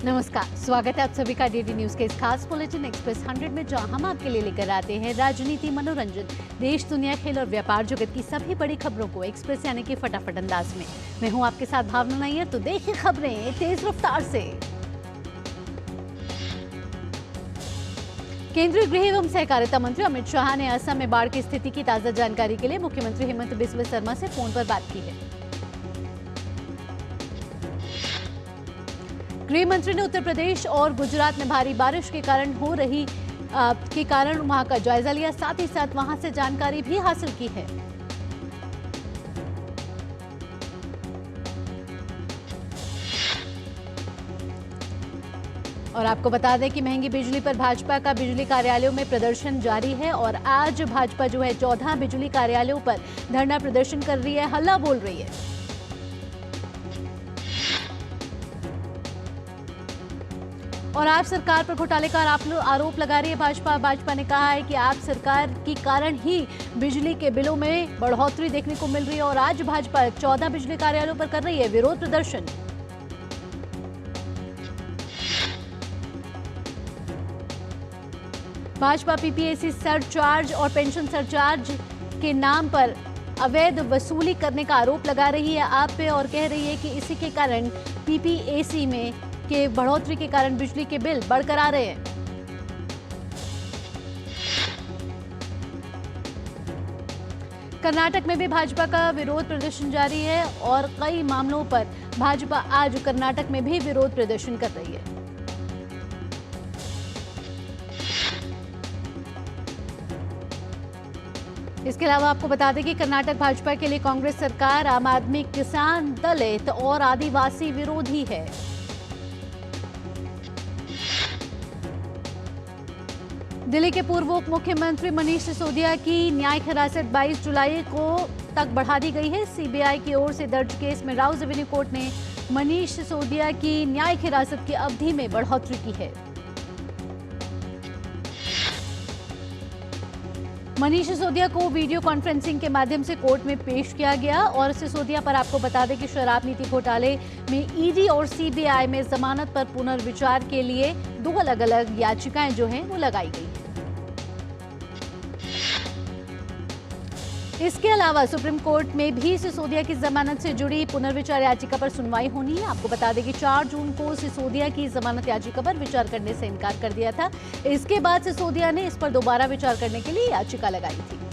नमस्कार, स्वागत है आप सभी का डीडी न्यूज के इस खास बुलेटिन एक्सप्रेस 100 में, जहां हम आपके लिए लेकर आते हैं राजनीति, मनोरंजन, देश दुनिया, खेल और व्यापार जगत की सभी बड़ी खबरों को एक्सप्रेस यानी कि फटाफट अंदाज में। मैं हूं आपके साथ भावना नायर। तो देखिए खबरें तेज रफ्तार से। केंद्रीय गृह एवं सहकारिता मंत्री अमित शाह ने असम में बाढ़ की स्थिति की ताजा जानकारी के लिए मुख्यमंत्री हेमंत बिस्वा शर्मा से फोन पर बात की है। गृह मंत्री ने उत्तर प्रदेश और गुजरात में भारी बारिश के कारण वहां का जायजा लिया, साथ ही साथ वहां से जानकारी भी हासिल की है। और आपको बता दें कि महंगी बिजली पर भाजपा का बिजली कार्यालयों में प्रदर्शन जारी है और आज भाजपा जो है 14 बिजली कार्यालयों पर धरना प्रदर्शन कर रही है, हल्ला बोल रही है। और आप सरकार पर घोटाले का आरोप लगा रही है भाजपा ने कहा है कि आप सरकार के कारण ही बिजली के बिलों में बढ़ोतरी देखने को मिल रही है और आज भाजपा 14 बिजली कार्यालयों पर कर रही है विरोध प्रदर्शन। भाजपा पीपीएसी सरचार्ज और पेंशन सरचार्ज के नाम पर अवैध वसूली करने का आरोप लगा रही है आप पे और कह रही है कि इसी के कारण पीपीएसी में के बढ़ोतरी के कारण बिजली के बिल बढ़कर आ रहे हैं। कर्नाटक में भी भाजपा का विरोध प्रदर्शन जारी है और कई मामलों पर भाजपा आज कर्नाटक में भी विरोध प्रदर्शन कर रही है। इसके अलावा आपको बता दें कि कर्नाटक भाजपा के लिए कांग्रेस सरकार, आम आदमी, किसान, दलित और आदिवासी विरोधी है। दिल्ली के पूर्व उप मुख्यमंत्री मनीष सिसोदिया की न्यायिक हिरासत 22 जुलाई को तक बढ़ा दी गई है। सीबीआई की ओर से दर्ज केस में राउज एवेन्यू कोर्ट ने मनीष सिसोदिया की न्यायिक हिरासत की अवधि में बढ़ोतरी की है। मनीष सिसोदिया को वीडियो कॉन्फ्रेंसिंग के माध्यम से कोर्ट में पेश किया गया और सिसोदिया पर आपको बता दें कि शराब नीति घोटाले में ईडी और सीबीआई में जमानत पर पुनर्विचार के लिए 2 अलग-अलग याचिकाएं जो हैं वो लगाई गई हैं। इसके अलावा सुप्रीम कोर्ट में भी सिसोदिया की जमानत से जुड़ी पुनर्विचार याचिका पर सुनवाई होनी है। आपको बता दें कि 4 जून को सिसोदिया की जमानत याचिका पर विचार करने से इनकार कर दिया था। इसके बाद सिसोदिया ने इस पर दोबारा विचार करने के लिए याचिका लगाई थी।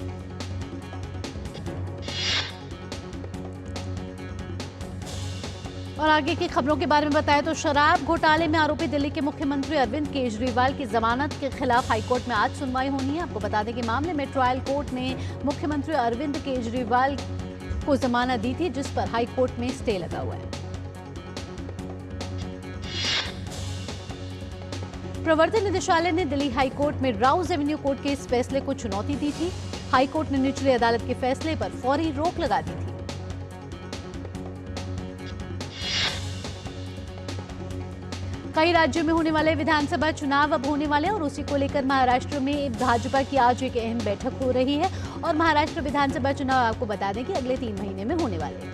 और आगे की खबरों के बारे में बताएं तो शराब घोटाले में आरोपी दिल्ली के मुख्यमंत्री अरविंद केजरीवाल की जमानत के खिलाफ हाईकोर्ट में आज सुनवाई होनी है। आपको बता दें कि मामले में ट्रायल कोर्ट ने मुख्यमंत्री अरविंद केजरीवाल को जमानत दी थी, जिस पर हाईकोर्ट में स्टे लगा हुआ है। प्रवर्तन निदेशालय ने दिल्ली हाईकोर्ट में राउज एवेन्यू कोर्ट के इस फैसले को चुनौती दी थी। हाईकोर्ट ने निचली अदालत के फैसले पर फौरी रोक लगा दी थी। कई राज्यों में होने वाले विधानसभा चुनाव अब होने वाले हैं और उसी को लेकर महाराष्ट्र में भाजपा की आज एक अहम बैठक हो रही है और महाराष्ट्र विधानसभा चुनाव आपको बता दें कि अगले 3 महीने में होने वाले हैं।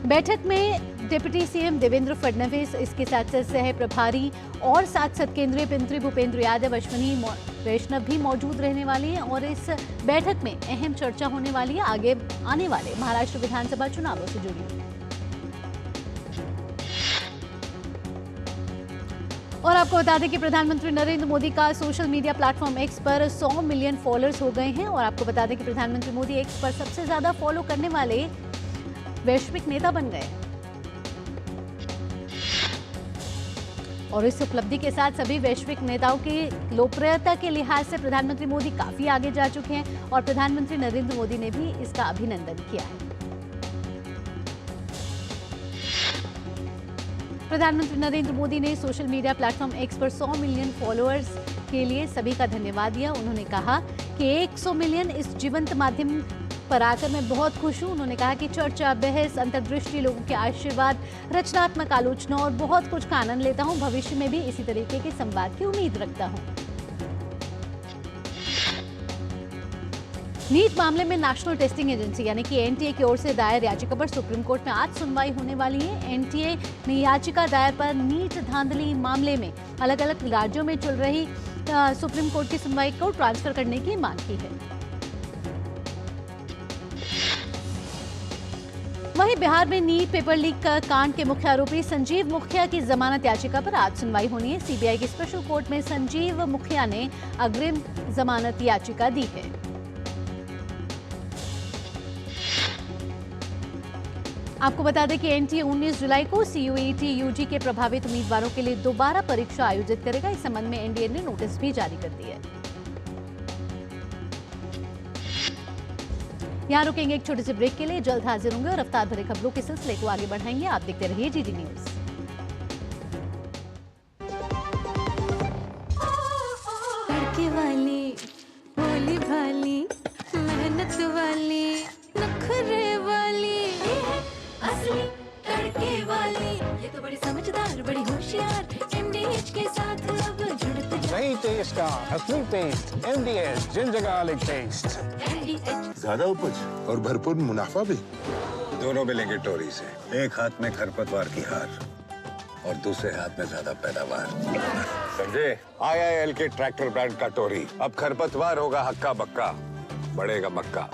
बैठक में डिप्टी सीएम देवेंद्र फडणवीस, इसके साथ साथ सह प्रभारी और साथ केंद्रीय मंत्री भूपेंद्र यादव, अश्विनी वैष्णव भी मौजूद रहने वाली हैं और इस बैठक में अहम चर्चा होने वाली है आगे आने वाले महाराष्ट्र विधानसभा चुनावों से जुड़ी। और आपको बता दें कि प्रधानमंत्री नरेंद्र मोदी का सोशल मीडिया प्लेटफॉर्म एक्स पर 100 मिलियन फॉलोअर्स हो गए हैं और आपको बता दें कि प्रधानमंत्री मोदी एक्स पर सबसे ज्यादा फॉलो करने वाले वैश्विक नेता बन गए और इस उपलब्धि के साथ सभी वैश्विक नेताओं की लोकप्रियता के लिहाज से प्रधानमंत्री मोदी काफी आगे जा चुके हैं और प्रधानमंत्री नरेंद्र मोदी ने भी इसका अभिनंदन किया है। प्रधानमंत्री नरेंद्र मोदी ने सोशल मीडिया प्लेटफॉर्म एक्स पर 100 मिलियन फॉलोअर्स के लिए सभी का धन्यवाद दिया। उन्होंने कहा कि 100 मिलियन इस जीवंत माध्यम पर आकर मैं बहुत खुश हूं। उन्होंने कहा कि चर्चा, बहस, अंतर्दृष्टि, लोगों के आशीर्वाद, रचनात्मक आलोचना और बहुत कुछ का आनंद लेता हूं। भविष्य में भी इसी तरीके के संवाद की उम्मीद रखता हूं। नीट मामले में नेशनल टेस्टिंग एजेंसी यानी कि एनटीए की ओर से दायर याचिका पर सुप्रीम कोर्ट में आज सुनवाई होने वाली है। एनटीए ने याचिका दायर पर नीट धांधली मामले में अलग अलग राज्यों में चल रही सुप्रीम कोर्ट की सुनवाई को ट्रांसफर करने की मांग की है। वहीं बिहार में नीट पेपर लीक कांड के मुख्य आरोपी संजीव मुखिया की जमानत याचिका पर आज सुनवाई होनी है। सीबीआई की स्पेशल कोर्ट में संजीव मुखिया ने अग्रिम जमानत याचिका दी है। आपको बता दें कि एनटीए 19 जुलाई को सीयूईटी यूजी के प्रभावित उम्मीदवारों के लिए दोबारा परीक्षा आयोजित करेगा। इस संबंध में एनडीए ने नोटिस भी जारी कर दिया है। यहां रुकेंगे एक छोटे से ब्रेक के लिए, जल्द हाजिर होंगे और रफ्तार भरे खबरों के सिलसिले को आगे बढ़ाएंगे। आप देखते रहिए जीडी न्यूज। लड़के वाली, भोली भाली, मेहनत वाली, नखरे वाली, असली लड़के वाली, ये तो बड़ी समझदार, बड़ी होशियार, एमडीएच के साथ अब जुड़ते नई टेस्ट का असली टेस्ट, एमडीएच जिन गार्लिक टेस्ट। ज्यादा उपज और भरपूर मुनाफा भी। दोनों मिलेंगे टोरी से। एक हाथ में खरपतवार की हार और दूसरे हाथ में ज्यादा पैदावार। समझे? IIL के ट्रैक्टर ब्रांड का टोरी। अब खरपतवार होगा हक्का बक्का, बढ़ेगा मक्का।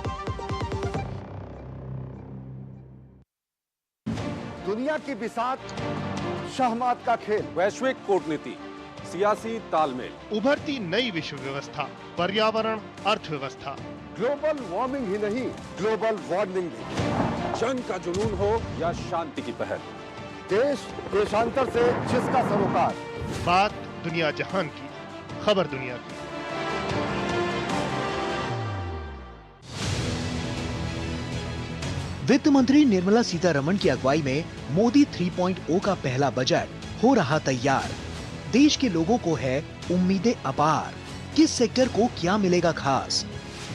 दुनिया की बिसात शहमात का खेल, वैश्विक कूटनीति, सियासी तालमेल, उभरती नई विश्व व्यवस्था, पर्यावरण, अर्थव्यवस्था, ग्लोबल वार्मिंग ही नहीं, ग्लोबल वार्निंग भी। जंग का जुनून हो या शांति की पहल, देश देशांतर से जिसका सरोकार। बात दुनिया जहान की, खबर दुनिया की। वित्त मंत्री निर्मला सीतारमण की अगुवाई में मोदी 3.0 का पहला बजट हो रहा तैयार। देश के लोगों को है उम्मीदें अपार। किस सेक्टर को क्या मिलेगा खास?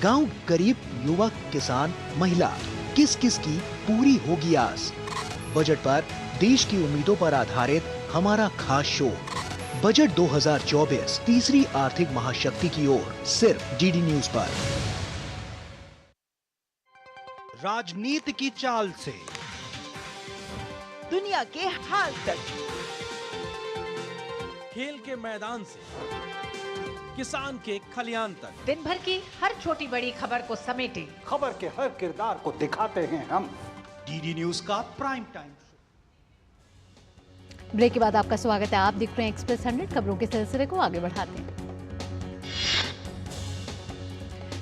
गांव, गरीब, युवा, किसान, महिला, किस किस की पूरी होगी आस? बजट पर देश की उम्मीदों पर आधारित हमारा खास शो बजट 2024 तीसरी आर्थिक महाशक्ति की ओर, सिर्फ डीडी न्यूज पर। राजनीति की चाल से दुनिया के हाल तक, खेल के मैदान से किसान के खलियान तक, दिन भर की हर छोटी बड़ी खबर को समेटे खबर के हर किरदार को दिखाते हैं हम। डीडी न्यूज का प्राइम टाइम। ब्रेक के बाद आपका स्वागत है। आप देख रहे हैं एक्सप्रेस 100, खबरों के सिलसिले को आगे बढ़ाते हैं।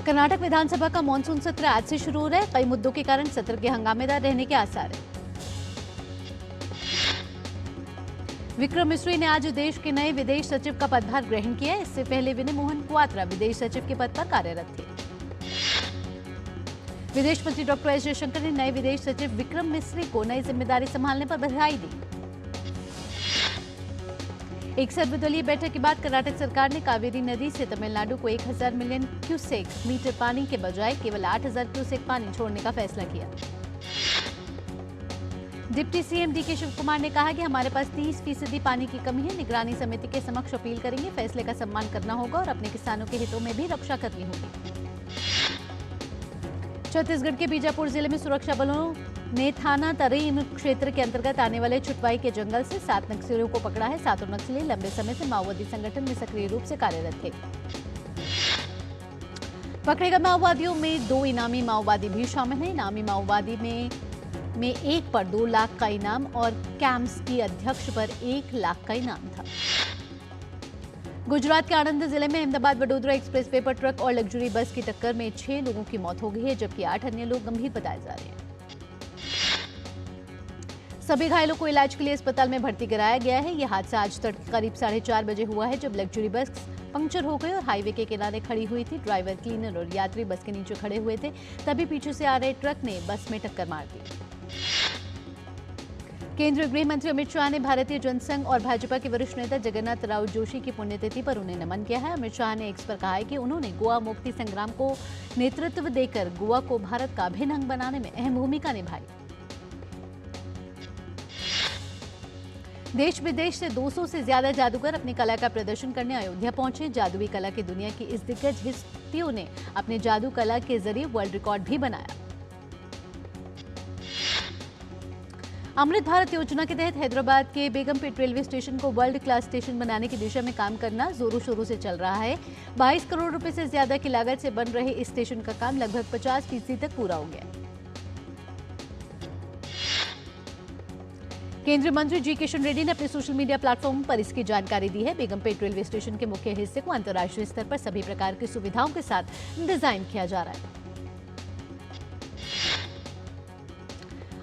कर्नाटक विधानसभा का मॉनसून सत्र आज से शुरू हो रहा है। कई मुद्दों के कारण सत्र के हंगामेदार रहने के आसार है। विक्रम मिश्री ने आज देश के नए विदेश सचिव का पदभार ग्रहण किया। इससे पहले विनय मोहन क्वात्रा विदेश सचिव के पद पर कार्यरत थे। विदेश मंत्री डॉक्टर एस जयशंकर ने नए विदेश सचिव विक्रम मिश्री को नई जिम्मेदारी संभालने पर बधाई दी। एक सर्वदलीय बैठक के बाद कर्नाटक सरकार ने कावेरी नदी से तमिलनाडु को 1000 मिलियन क्यूसेक मीटर पानी के बजाय केवल 8000 क्यूसेक पानी छोड़ने का फैसला किया। डिप्टी सीएम डीके शिव कुमार ने कहा कि हमारे पास 30% पानी की कमी है। निगरानी समिति के समक्ष अपील करेंगे। फैसले का सम्मान करना होगा और अपने किसानों के हितों में भी रक्षा करनी होगी। छत्तीसगढ़ के बीजापुर जिले में सुरक्षा बलों ने थाना तरीन क्षेत्र के अंतर्गत आने वाले छुटवाई के जंगल से 7 नक्सलियों को पकड़ा है। 7 नक्सली लंबे समय से माओवादी संगठन में सक्रिय रूप से कार्यरत थे। पकड़े गए माओवादियों में 2 इनामी माओवादी भी शामिल हैं। इनामी माओवादी में एक पर 2 लाख का इनाम और कैंप्स की अध्यक्ष पर 1 लाख का इनाम था। गुजरात के आणंद जिले में अहमदाबाद वडोदरा एक्सप्रेसवे पर ट्रक और लग्जरी बस की टक्कर में 6 लोगों की मौत हो गई है, जबकि 8 अन्य लोग गंभीर बताए जा रहे हैं। सभी घायलों को इलाज के लिए अस्पताल में भर्ती कराया गया है। यह हादसा आज तड़के करीब 4:30 बजे हुआ है, जब लग्जरी बस पंक्चर हो गई और हाईवे के किनारे खड़ी हुई थी। ड्राइवर, क्लीनर और यात्री बस के नीचे खड़े हुए थे, तभी पीछे से आ रहे ट्रक ने बस में टक्कर मार दी। केंद्रीय गृह मंत्री अमित शाह ने भारतीय जनसंघ और भाजपा के वरिष्ठ नेता जगन्नाथ राव जोशी की पुण्यतिथि पर उन्हें नमन किया है। अमित शाह ने एक्स पर कहा है कि उन्होंने गोवा मुक्ति संग्राम को नेतृत्व देकर गोवा को भारत का अभिन्न अंग बनाने में अहम भूमिका निभाई। देश विदेश से 200 से ज्यादा जादूगर अपनी कला का प्रदर्शन करने अयोध्या पहुंचे। जादुई कला की दुनिया की इस दिग्गज हस्तियों ने अपने जादू कला के जरिए वर्ल्ड रिकॉर्ड भी बनाया। अमृत भारत योजना के तहत हैदराबाद के बेगमपेट रेलवे स्टेशन को वर्ल्ड क्लास स्टेशन बनाने की दिशा में काम करना जोरों शोरों से चल रहा है। 22 करोड़ रुपए से ज्यादा की लागत से बन रहे इस स्टेशन का काम लगभग 50% तक पूरा हो गया। केंद्रीय मंत्री जी किशन रेड्डी ने अपने सोशल मीडिया प्लेटफॉर्म पर इसकी जानकारी दी है। बेगमपेट रेलवे स्टेशन के मुख्य हिस्से को अंतर्राष्ट्रीय स्तर पर सभी प्रकार की सुविधाओं के साथ डिजाइन किया जा रहा है।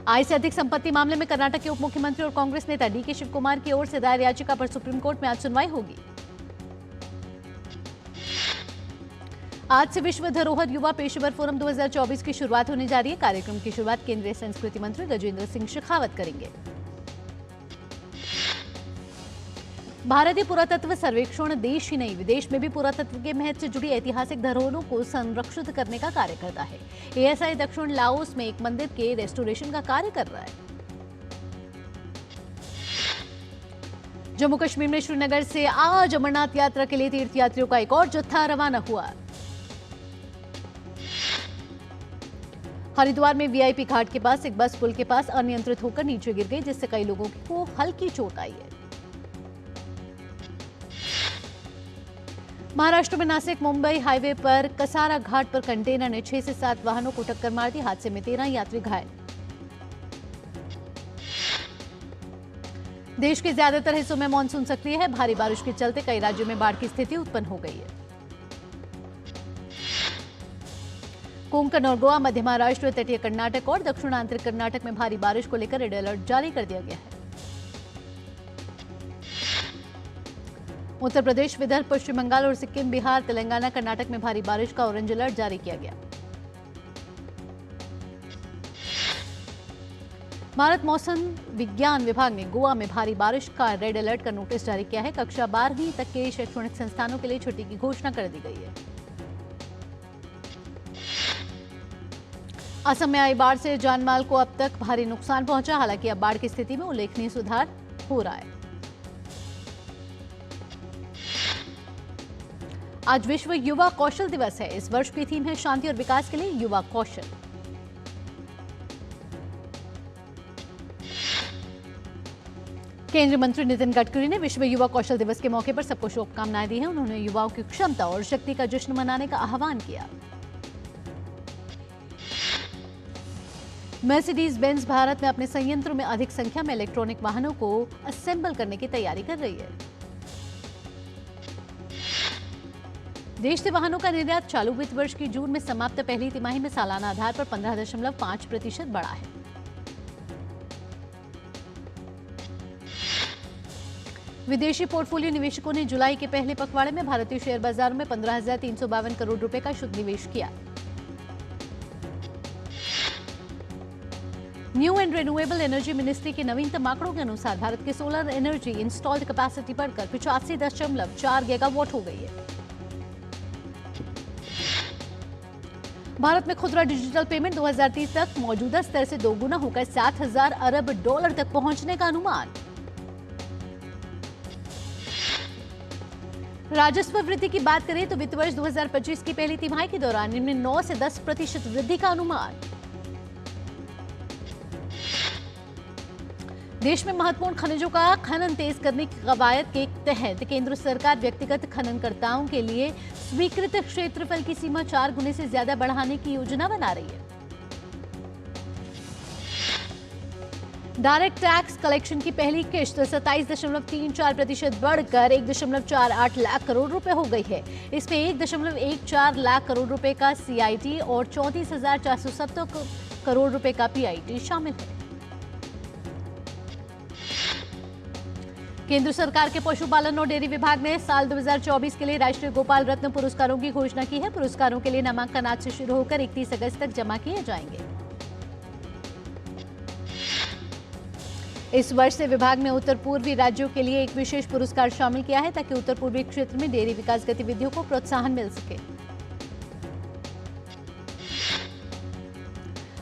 आय से अधिक संपत्ति मामले में कर्नाटक के उप मुख्यमंत्री और कांग्रेस नेता डी के शिव कुमार की ओर से दायर याचिका पर सुप्रीम कोर्ट में आज सुनवाई होगी। आज से विश्व धरोहर युवा पेशेवर फोरम 2024 की शुरुआत होने जा रही है। कार्यक्रम की शुरुआत केंद्रीय संस्कृति मंत्री गजेंद्र सिंह शेखावत करेंगे। भारतीय पुरातत्व सर्वेक्षण देश ही नहीं विदेश में भी पुरातत्व के महत्व से जुड़ी ऐतिहासिक धरोहरों को संरक्षित करने का कार्य करता है। एएसआई दक्षिण लाओस में एक मंदिर के रेस्टोरेशन का कार्य कर रहा है। जम्मू कश्मीर में श्रीनगर से आज अमरनाथ यात्रा के लिए तीर्थयात्रियों का एक और जत्था रवाना हुआ। हरिद्वार में वीआईपी घाट के पास एक बस पुल के पास अनियंत्रित होकर नीचे गिर गई, जिससे कई लोगों को हल्की चोट आई है। महाराष्ट्र में नासिक मुंबई हाईवे पर कसारा घाट पर कंटेनर ने 6 से 7 वाहनों को टक्कर मार दी। हादसे में 13 यात्री घायल। देश के ज्यादातर हिस्सों में मानसून सक्रिय है। भारी बारिश के चलते कई राज्यों में बाढ़ की स्थिति उत्पन्न हो गई है। कोंकण और गोवा, मध्य महाराष्ट्र, तटीय कर्नाटक और दक्षिण आंतरिक कर्नाटक में भारी बारिश को लेकर रेड अलर्ट जारी कर दिया गया है। उत्तर प्रदेश, विदर्भ, पश्चिम बंगाल और सिक्किम, बिहार, तेलंगाना, कर्नाटक में भारी बारिश का ऑरेंज अलर्ट जारी किया गया। भारत मौसम विज्ञान विभाग ने गोवा में भारी बारिश का रेड अलर्ट का नोटिस जारी किया है। कक्षा 12वीं तक के शैक्षणिक संस्थानों के लिए छुट्टी की घोषणा कर दी गई है। असम में आई बाढ़ से जानमाल को अब तक भारी नुकसान पहुंचा। हालांकि अब बाढ़ की स्थिति में उल्लेखनीय सुधार हो रहा है। आज विश्व युवा कौशल दिवस है। इस वर्ष की थीम है शांति और विकास के लिए युवा कौशल। केंद्रीय मंत्री नितिन गडकरी ने विश्व युवा कौशल दिवस के मौके पर सबको शुभकामनाएं दी हैं। उन्होंने युवाओं की क्षमता और शक्ति का जश्न मनाने का आह्वान किया। मर्सिडीज बेंज भारत में अपने संयंत्रों में अधिक संख्या में इलेक्ट्रॉनिक वाहनों को असेंबल करने की तैयारी कर रही है। देश से वाहनों का निर्यात चालू वित्त वर्ष की जून में समाप्त पहली तिमाही में सालाना आधार पर 15.5% बढ़ा है। विदेशी पोर्टफोलियो निवेशकों ने जुलाई के पहले पखवाड़े में भारतीय शेयर बाजार में 15,352 करोड़ रुपए का शुद्ध निवेश किया। New and renewable energy ministry के नवीनतम आंकड़ों के अनुसार भारत की सोलर एनर्जी इंस्टॉल्ड कैपेसिटी बढ़कर 85.4 गीगावाट हो गई है। भारत में खुदरा डिजिटल पेमेंट 2030 तक मौजूदा स्तर से दोगुना होकर 7,000 अरब डॉलर तक पहुंचने का अनुमान। राजस्व वृद्धि की बात करें तो वित्त वर्ष 2025 की पहली तिमाही के दौरान इनमें 9 से 10% वृद्धि का अनुमान। देश में महत्वपूर्ण खनिजों का खनन तेज करने की कवायद के तहत केंद्र सरकार व्यक्तिगत खननकर्ताओं के लिए स्वीकृत क्षेत्रफल की सीमा 4 गुने से ज्यादा बढ़ाने की योजना बना रही है। डायरेक्ट टैक्स कलेक्शन की पहली किश्त 27.34% बढ़कर 1.48 लाख करोड़ रुपए हो गई है। इसमें 1.14 लाख करोड़ रुपए का सीआईटी और 34,470 करोड़ रुपए का पीआईटी शामिल है। केंद्र सरकार के पशुपालन और डेयरी विभाग ने साल 2024 के लिए राष्ट्रीय गोपाल रत्न पुरस्कारों की घोषणा की है। पुरस्कारों के लिए नामांकन आज से शुरू होकर 31 अगस्त तक जमा किए जाएंगे। इस वर्ष से विभाग ने उत्तर पूर्वी राज्यों के लिए एक विशेष पुरस्कार शामिल किया है ताकि उत्तर पूर्वी क्षेत्र में डेयरी विकास गतिविधियों को प्रोत्साहन मिल सके।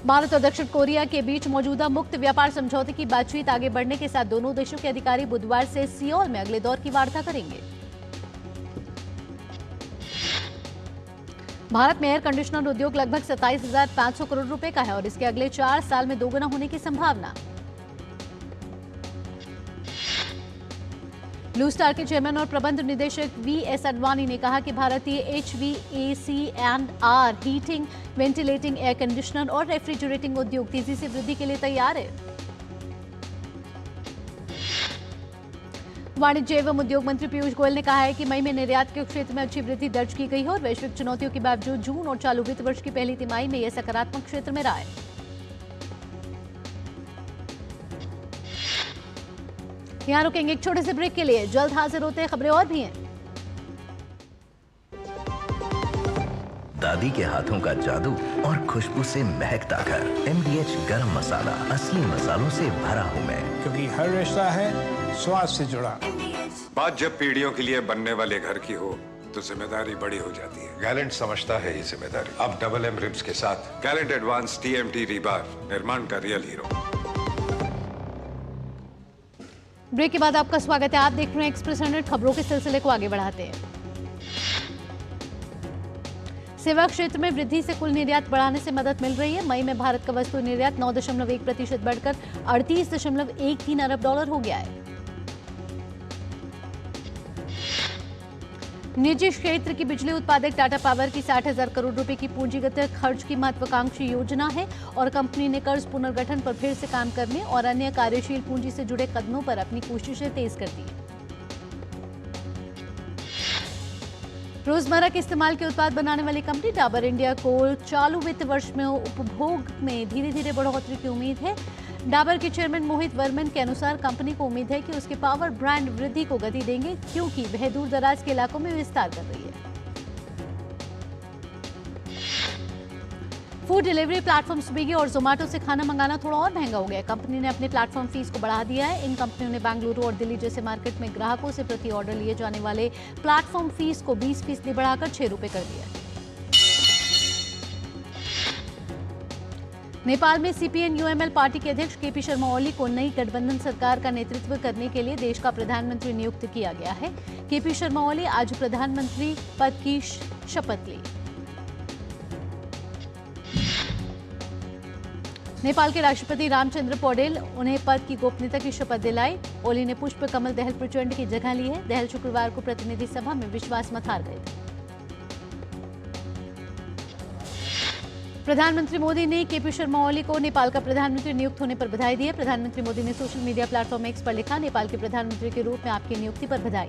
भारत और दक्षिण कोरिया के बीच मौजूदा मुक्त व्यापार समझौते की बातचीत आगे बढ़ने के साथ दोनों देशों के अधिकारी बुधवार से सियोल में अगले दौर की वार्ता करेंगे। भारत में एयर कंडीशनर उद्योग लगभग 27,500 करोड़ रुपए का है और इसके अगले 4 साल में दोगुना होने की संभावना। ब्लू स्टार के चेयरमैन और प्रबंध निदेशक वीएस अडवाणी ने कहा कि भारतीय HVAC&R heating, ventilating, air conditioner और रेफ्रिजरेटिंग उद्योग तेजी से वृद्धि के लिए तैयार है। वाणिज्य एवं उद्योग मंत्री पीयूष गोयल ने कहा है कि मई में निर्यात के क्षेत्र में अच्छी वृद्धि दर्ज की गई है और वैश्विक चुनौतियों के बावजूद जून और चालू वित्त वर्ष की पहली तिमाही में यह सकारात्मक क्षेत्र में रहा है। यहां रुकेंगे एक छोटे से ब्रेक के लिए, जल्द हाजिर होते हैं, खबरें और भी हैं। दादी के हाथों का जादू और खुशबू से महकता घर। MDH गरम मसाला, असली मसालों से भरा हूं मैं, क्योंकि हर रिश्ता है स्वाद से जुड़ा। बात जब पीढ़ियों के लिए बनने वाले घर की हो तो जिम्मेदारी बड़ी हो जाती है। गैलेंट समझता है ये जिम्मेदारी। अब डबल M रिब्स के साथ गैलेंट एडवांस TMT रीबार, निर्माण का रियल हीरो। ब्रेक के बाद आपका स्वागत है। आप देख रहे हैं एक्सप्रेस 100। खबरों के सिलसिले को आगे बढ़ाते हैं। सेवा क्षेत्र में वृद्धि से कुल निर्यात बढ़ाने से मदद मिल रही है। मई में भारत का वस्तु निर्यात 9.1% बढ़कर 38.13 अरब डॉलर हो गया है। निजी क्षेत्र की बिजली उत्पादक टाटा पावर की 60,000 करोड़ रुपए की पूंजीगत खर्च की महत्वाकांक्षी योजना है और कंपनी ने कर्ज पुनर्गठन पर फिर से काम करने और अन्य कार्यशील पूंजी से जुड़े कदमों पर अपनी कोशिशें तेज कर दी है। रोजमर्रा के इस्तेमाल के उत्पाद बनाने वाली कंपनी डाबर इंडिया को चालू वित्त वर्ष में उपभोग में धीरे धीरे बढ़ोतरी की उम्मीद है। डाबर के चेयरमैन मोहित वर्मन के अनुसार कंपनी को उम्मीद है कि उसके पावर ब्रांड वृद्धि को गति देंगे क्योंकि वह दूर दराज के इलाकों में विस्तार कर रही है। फूड डिलीवरी प्लेटफॉर्म स्विगी और जोमेटो से खाना मंगाना थोड़ा और महंगा हो गया। कंपनी ने अपने प्लेटफॉर्म फीस को बढ़ा दिया है। इन कंपनियों ने बेंगलुरु और दिल्ली जैसे मार्केट में ग्राहकों से प्रति ऑर्डर लिए जाने वाले प्लेटफॉर्म फीस को 20% बढ़ाकर 6 रुपए कर दिया है। नेपाल में CPN-UML पार्टी के अध्यक्ष KP शर्मा ओली को नई गठबंधन सरकार का नेतृत्व करने के लिए देश का प्रधानमंत्री नियुक्त किया गया है। KP शर्मा ओली आज प्रधानमंत्री पद की शपथ ली। नेपाल के राष्ट्रपति रामचंद्र पौडेल उन्हें पद की गोपनीयता की शपथ दिलाई। ओली ने पुष्प कमल दहल प्रचंड की जगह ली है। दहल शुक्रवार को प्रतिनिधि सभा में विश्वास मत हार गए थे। प्रधानमंत्री मोदी ने KP शर्मा ओली को नेपाल का प्रधानमंत्री नियुक्त होने पर बधाई दी है। प्रधानमंत्री मोदी ने सोशल मीडिया प्लेटफॉर्म X पर लिखा, नेपाल के प्रधानमंत्री के रूप में आपकी नियुक्ति पर बधाई।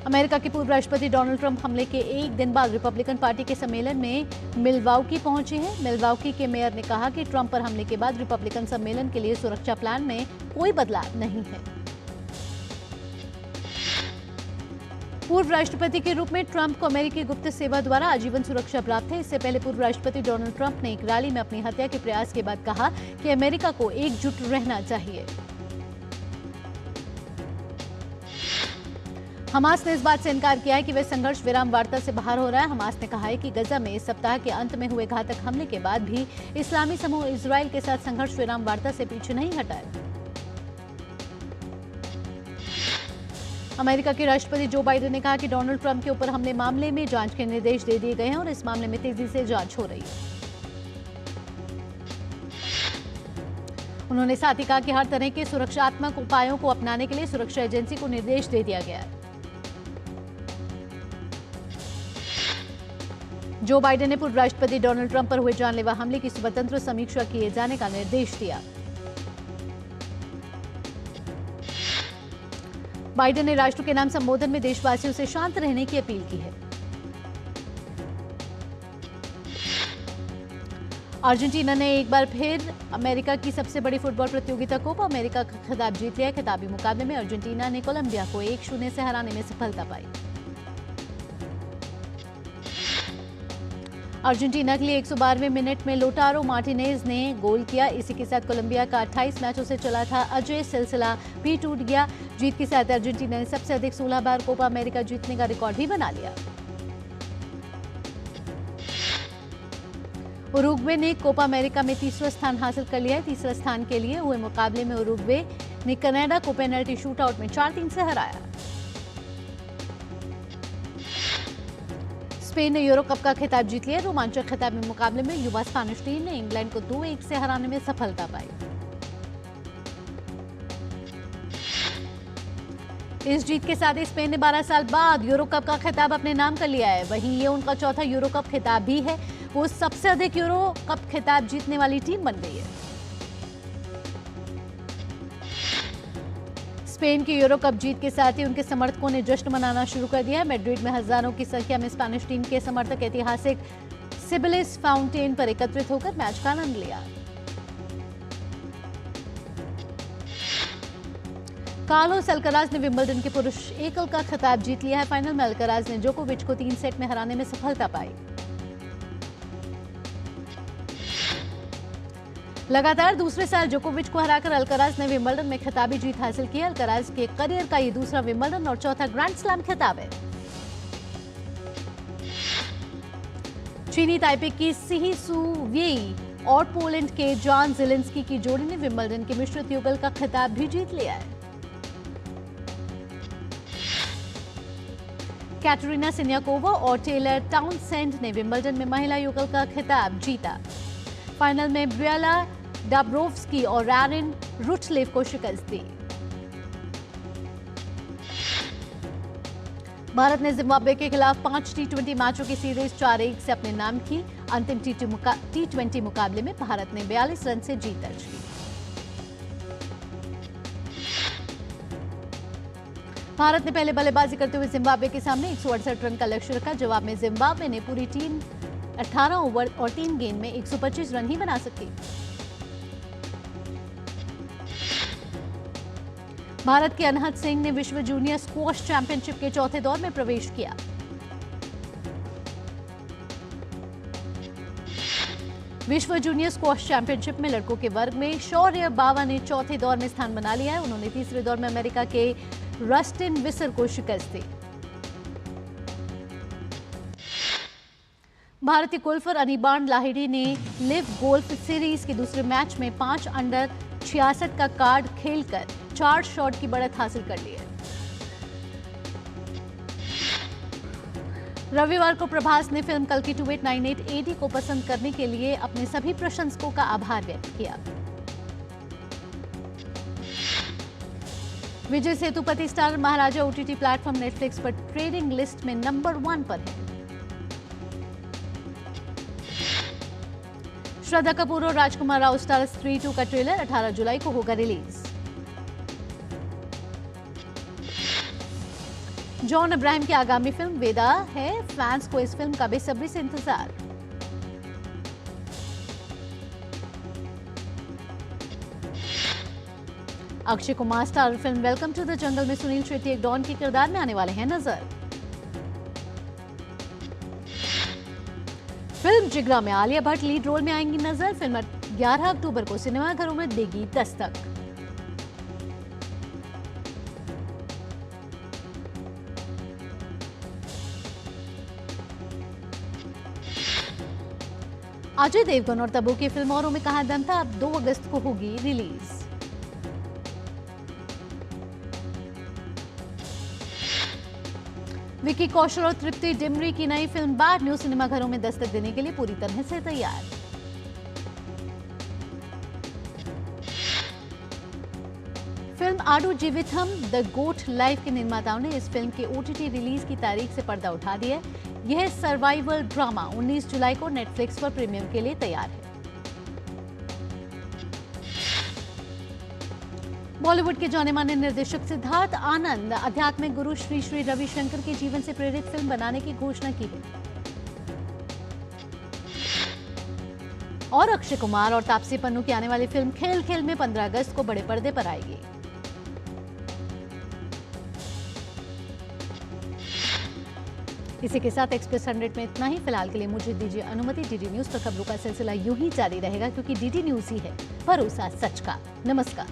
अमेरिका के पूर्व राष्ट्रपति डोनाल्ड ट्रंप हमले के एक दिन बाद रिपब्लिकन पार्टी के सम्मेलन में मिलवाउकी पहुंचे हैं। मिलवाउकी के मेयर ने कहा कि ट्रंप पर हमले के बाद रिपब्लिकन सम्मेलन के लिए सुरक्षा प्लान में कोई बदलाव नहीं है। पूर्व राष्ट्रपति के रूप में ट्रंप को अमेरिकी गुप्त सेवा द्वारा आजीवन सुरक्षा प्राप्त है। इससे पहले पूर्व राष्ट्रपति डोनाल्ड ट्रंप ने एक रैली में अपनी हत्या के प्रयास के बाद कहा कि अमेरिका को एकजुट रहना चाहिए। हमास ने इस बात से इनकार किया है कि वह संघर्ष विराम वार्ता से बाहर हो रहा है। हमास ने कहा है कि गजा में इस सप्ताह के अंत में हुए घातक हमले के बाद भी इस्लामी समूह इजराइल के साथ संघर्ष विराम वार्ता से पीछे नहीं हटा है। अमेरिका के राष्ट्रपति जो बाइडेन ने कहा कि डोनाल्ड ट्रंप के ऊपर हमले मामले में जांच के निर्देश दे दिए गए हैं और इस मामले में तेजी से जांच हो रही है। उन्होंने साथ ही कहा कि हर तरह के सुरक्षात्मक उपायों को अपनाने के लिए सुरक्षा एजेंसी को निर्देश दे दिया गया है। जो बाइडेन ने पूर्व राष्ट्रपति डोनाल्ड ट्रंप पर हुए जानलेवा हमले की स्वतंत्र समीक्षा किए जाने का निर्देश दिया। बाइडेन ने राष्ट्र के नाम संबोधन में देशवासियों से शांत रहने की अपील की है। अर्जेंटीना ने एक बार फिर अमेरिका की सबसे बड़ी फुटबॉल प्रतियोगिता कोपा अमेरिका का खिताब जीत लिया। खिताबी मुकाबले में अर्जेंटीना ने कोलंबिया को 1-0 से हराने में सफलता पाई। अर्जेंटीना के लिए 112वें मिनट में लोटारो मार्टिनेज ने गोल किया। इसी के साथ कोलंबिया का 28 मैचों से चला था अजय सिलसिला भी टूट गया। जीत के साथ अर्जेंटीना ने सबसे अधिक 16 बार कोपा अमेरिका जीतने का रिकॉर्ड भी बना लिया। उरुग्वे ने कोपा अमेरिका में तीसरा स्थान हासिल कर लिया है। तीसरे स्थान के लिए हुए मुकाबले में उरुग्वे ने कनाडा को पेनल्टी शूटआउट में 4-3 से हराया। स्पेन ने यूरो कप का खिताब जीत लिया। रोमांचक खिताबी मुकाबले में युवा स्पेनिश टीम ने इंग्लैंड को 2-1 से हराने में सफलता पाई। इस जीत के साथ ही स्पेन ने 12 साल बाद यूरो कप का खिताब अपने नाम कर लिया है। वहीं ये उनका चौथा यूरो कप खिताब भी है। वो सबसे अधिक यूरो कप खिताब जीतने वाली टीम बन गई है। स्पेन की यूरो कप जीत के साथ ही उनके समर्थकों ने जश्न मनाना शुरू कर दिया है। मैड्रिड में हजारों की संख्या में स्पेनिश टीम के समर्थक ऐतिहासिक सिबिलिस फाउंटेन पर एकत्रित होकर मैच का आनंद लिया। कार्लोस अल्कराज ने विंबलडन के पुरुष एकल का खिताब जीत लिया है। फाइनल में अल्कराज ने जोकोविच को 3 सेट में हराने में सफलता पाई। लगातार दूसरे साल जोकोविच को हराकर अल्कराज ने विंबलडन में खिताबी जीत हासिल की। अल्कराज के करियर का ये दूसरा विंबलडन और चौथा ग्रैंड स्लैम खिताब है। चीनी ताइपे की सिही सू वेई और पोलैंड के जॉन ज़ेलेंस्की की जोड़ी ने विंबलडन के मिश्रित युगल का खिताब भी जीत लिया है। कैटरीना सिन्याकोवा और टेलर टाउनसेंड ने विंबलडन में महिला युगल का खिताब जीता। फाइनल में ब्रियाला डाब्रोव्स्की और रैरिन रुटलेव को शिकस्त दी। भारत ने जिम्बाब्वे के खिलाफ 5 टी20 मैचों की सीरीज 4-1 से अपने नाम की। अंतिम टी20 मुकाबले में भारत ने 42 रन से जीत दर्ज की। भारत ने पहले बल्लेबाजी करते हुए जिम्बाब्वे के सामने 168 रन का लक्ष्य रखा। जवाब में जिम्बाब्वे ने पूरी टीम 18 ओवर और 3 गेंद में 125 रन ही बना सकी। भारत के अनहद सिंह ने विश्व जूनियर स्क्वॉश चैंपियनशिप के चौथे दौर में प्रवेश किया। विश्व जूनियर स्क्वॉश चैंपियनशिप में लड़कों के वर्ग में शौर्य बावा ने चौथे दौर में स्थान बना लिया है। उन्होंने तीसरे दौर में अमेरिका के रस्टिन विसर को शिकस्त दी। भारतीय गोल्फर अनिबान लाहिड़ी ने लिव गोल्फ सीरीज के दूसरे मैच में 5 अंडर 66 का कार्ड खेलकर 4 शॉट की बढ़त हासिल कर ली है। रविवार को प्रभास ने फिल्म कल्कि 2898 AD को पसंद करने के लिए अपने सभी प्रशंसकों का आभार व्यक्त किया। विजय सेतुपति स्टार महाराजा OTT प्लेटफॉर्म नेटफ्लिक्स पर ट्रेडिंग लिस्ट में नंबर 1 पर है। श्रद्धा कपूर और राजकुमार राव स्टार स्त्री 2 का ट्रेलर 18 जुलाई को होगा रिलीज। जॉन अब्राहम की आगामी फिल्म वेदा है। फैंस को इस फिल्म का बेसब्री से इंतजार। Akshay Kumar star film welcome to the jungle में सुनील शेट्टी एक डॉन के किरदार में आने वाले हैं नजर। फिल्म जिगरा में आलिया भट्ट लीड रोल में आएंगी नजर। फिल्म 11 अक्टूबर को सिनेमाघरों में देगी दस्तक। अजय देवगन और तब्बू की फिल्म औरों में कहा दम था अब 2 अगस्त को होगी रिलीज। विकी कौशल और तृप्ति डिमरी की नई फिल्म बैड न्यूज सिनेमाघरों में दस्तक देने के लिए पूरी तरह से तैयार। फिल्म आडू जीवितम द गोट लाइफ के निर्माताओं ने इस फिल्म के OTT रिलीज की तारीख से पर्दा उठा दिया है। यह सर्वाइवल ड्रामा 19 जुलाई को नेटफ्लिक्स पर प्रीमियम के लिए तैयार है। बॉलीवुड के जाने माने निर्देशक सिद्धार्थ आनंद आध्यात्मिक गुरु श्री श्री रविशंकर के जीवन से प्रेरित फिल्म बनाने की घोषणा की है। और अक्षय कुमार और तापसी पन्नू की आने वाली फिल्म खेल खेल में 15 अगस्त को बड़े पर्दे पर आएगी। इसी के साथ एक्सप्रेस 100 में इतना ही। फिलहाल के लिए मुझे दीजिए अनुमति। डीडी न्यूज पर खबरों का सिलसिला यूं ही जारी रहेगा क्योंकि डीडी न्यूज ही है भरोसा सच का। नमस्कार।